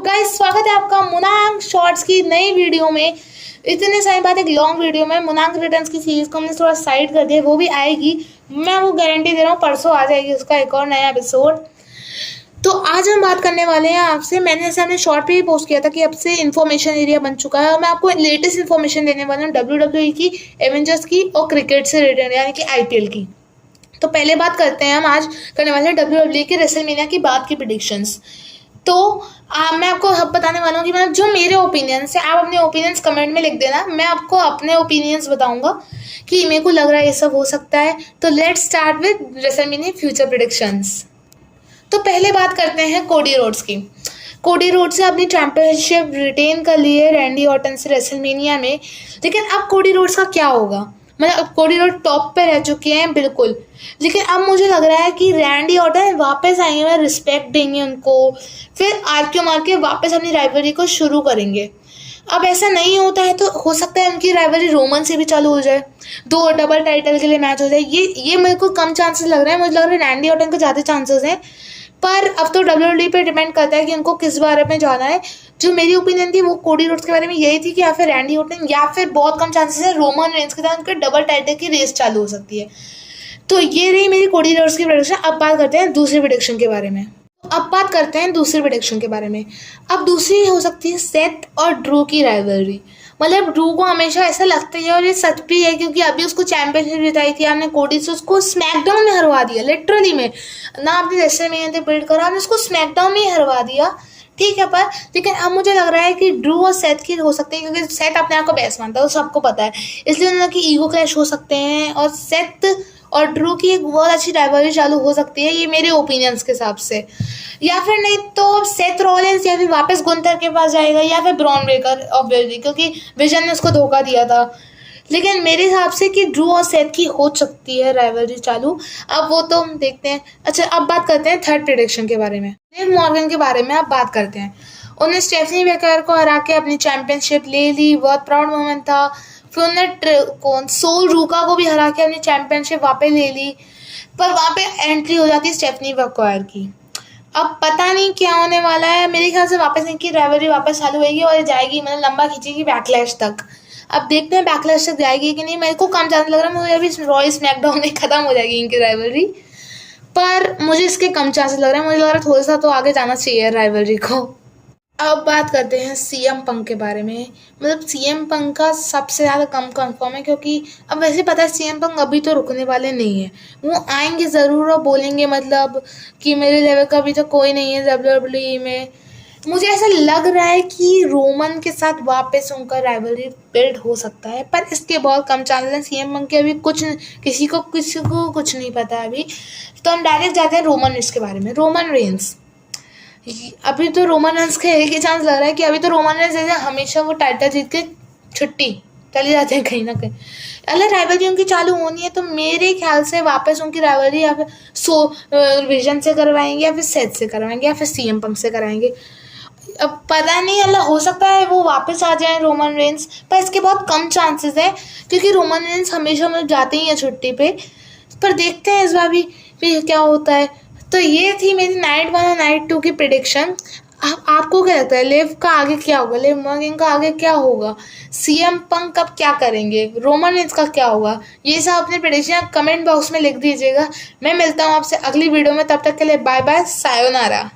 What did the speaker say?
Guys, स्वागत है आपका मुनांग शॉर्ट्स की नई वीडियो में। इतने सारी बात एक लॉन्ग वीडियो में मुनांग रिटर्न्स की सीरीज को हमने थोड़ा साइड कर दिया, वो भी आएगी, मैं वो गारंटी दे रहा हूँ, परसों आ जाएगी उसका एक और नया एपिसोड। तो आज हम बात करने वाले हैं आपसे, मैंने ऐसे हमने शॉर्ट पे ही पोस्ट किया था कि अब से इन्फॉर्मेशन एरिया बन चुका है और मैं आपको लेटेस्ट इन्फॉर्मेशन देने वाला हूँ WWE की, एवेंजर्स की और क्रिकेट से रिलेटेड यानी कि IPL की। तो पहले बात करते हैं, हम आज करने वाले हैं WWE के रेसलमेनिया की बात की प्रेडिक्शंस। तो मैं आपको अब बताने वाला हूँ कि मतलब जो मेरे ओपिनियंस है, आप अपने ओपिनियंस कमेंट में लिख देना, मैं आपको अपने ओपिनियंस बताऊंगा कि मेरे को लग रहा है ये सब हो सकता है। तो let's start with WrestleMania future predictions. तो पहले बात करते हैं कोडी रोड्स की। कोडी रोड्स से अपनी चैंपियनशिप रिटेन कर ली है रैंडी ऑर्टन से रेसलमेनिया में, लेकिन अब कोडी रोड्स का क्या होगा? मतलब अब कोडी रोड टॉप पे रह चुके हैं बिल्कुल, लेकिन अब मुझे लग रहा है कि रैंडी ऑर्टन वापस आएंगे, रिस्पेक्ट देंगे उनको, फिर आरक्यू मार के वापस अपनी राइवलरी को शुरू करेंगे। अब ऐसा नहीं होता है तो हो सकता है उनकी राइवलरी रोमन से भी चालू हो जाए, दो डबल टाइटल के लिए मैच हो जाए। ये मेरे को कम चांसेस लग रहा है, मुझे लग रहा है रैंडी ऑर्टन को ज़्यादा चांसेस हैं, पर अब तो WWE पे डिपेंड करता है कि उनको किस बारे में जाना है। जो मेरी ओपिनियन थी वो कोडी रोड्स के बारे में यही थी कि या फिर रैंडी ऑर्टन या फिर बहुत कम चांसेस है रोमन रेंज के साथ उनके डबल टाइटल की रेस चालू हो सकती है। तो ये रही मेरी कोडी रोड्स की प्रेडिक्शन। अब बात करते हैं दूसरी प्रेडिक्शन के बारे में। अब दूसरी हो सकती है सेथ और ड्रू की राइवलरी। मतलब ड्रू को हमेशा ऐसा लगता है, और ये सच भी है, क्योंकि अभी उसको चैंपियनशिप जिताई थी आपने कोडी से, उसको स्मैकडाउन में हरवा दिया, लिटरली में ना आपने रेसलमेनिया पे बिल्ड करा, आपने उसको स्मैकडाउन में ही हरवा दिया, ठीक है। पर लेकिन अब मुझे लग रहा है कि ड्रू और सेथ की हो सकते हैं, क्योंकि सेथ अपने आप को बेस्ट मानता है, तो सबको पता है, इसलिए उनकी ईगो क्लैश हो सकते हैं और सेथ और ड्रू की एक बहुत अच्छी राइवलरी चालू हो सकती है, ये मेरे ओपिनियंस के हिसाब से। या फिर नहीं तो सेथ रॉलिंस या फिर वापस गुंथर के पास जाएगा, या फिर ब्रॉन ब्रेकर ऑब्वियसली, क्योंकि विजन ने उसको धोखा दिया था। लेकिन मेरे हिसाब से कि ड्रू और सेथ की हो सकती है राइवलरी चालू, अब वो तो हम देखते हैं। अच्छा, अब बात करते हैं थर्ड प्रेडिक्शन के बारे में। लिव मॉर्गन के बारे में अब बात करते हैं। उन्होंने स्टेफनी बेकर को हरा के अपनी चैंपियनशिप ले ली, बहुत प्राउड मोमेंट था। फिर उन्होंने सोल रूका को भी हरा के अपनी चैंपियनशिप वापस ले ली, पर वहाँ पे एंट्री हो जाती है स्टेफनी बेकर की। अब पता नहीं क्या होने वाला है, मेरे ख्याल से वापस इनकी राइवलरी वापस चालू होगी और जाएगी, मतलब लंबा खींचेगी बैकलैश तक। अब देखते हैं बैकलैश तक जाएगी कि नहीं, मेरे को कम चांस लग रहा है, मुझे अभी रॉय स्मैकडाउन में खत्म हो जाएगी इनकी राइवलरी, पर मुझे इसके कम चांसेस लग रहे हैं, मुझे लग रहा है थोड़ा सा तो आगे जाना चाहिए राइवलरी को। अब बात करते हैं CM पंक के बारे में। मतलब CM पंक का सबसे ज़्यादा कम कंफर्म है, क्योंकि अब वैसे पता है CM पंक अभी तो रुकने वाले नहीं है, वो आएंगे ज़रूर और बोलेंगे मतलब कि मेरे लेवल का अभी तो कोई नहीं है WWE में। मुझे ऐसा लग रहा है कि रोमन के साथ वापस उनका राइवलरी बिल्ड हो सकता है, पर इसके बहुत कम चांसेस हैं। CM पंक के अभी किसी को कुछ नहीं पता अभी। तो हम डायरेक्ट जाते हैं रोमन रेंस के बारे में। रोमन रेंस अभी तो रोमन रेंस का एक ही चांस लग रहा है कि अभी तो रोमन रेंस जैसे हमेशा वो टाइटल जीत के छुट्टी चले जाते हैं कहीं ना कहीं। अगर राइवलरी उनकी चालू होनी है तो मेरे ख्याल से वापस उनकी राइवलरी या फिर विजन से करवाएंगे, या फिर सेथ से करवाएंगे, या फिर CM पंक से कराएंगे। अब पता नहीं, अल्लाह, हो सकता है वो वापस आ जाए रोमन रेंस, पर इसके बहुत कम चांसेस है, क्योंकि रोमन रेंस हमेशा मतलब जाते ही हैं छुट्टी पे। पर देखते हैं इस बार भी क्या होता है। तो ये थी मेरी नाइट 1 और नाइट 2 की प्रेडिक्शन। आपको क्या लगता है, लिव का आगे क्या होगा, लिव मॉर्गन का आगे क्या होगा, CM पंक अब क्या करेंगे, रोमन रेंस का क्या होगा, ये सब अपने प्रेडिक्शन कमेंट बॉक्स में लिख दीजिएगा। मैं मिलता हूँ आपसे अगली वीडियो में, तब तक के लिए बाय बाय, सायोनारा।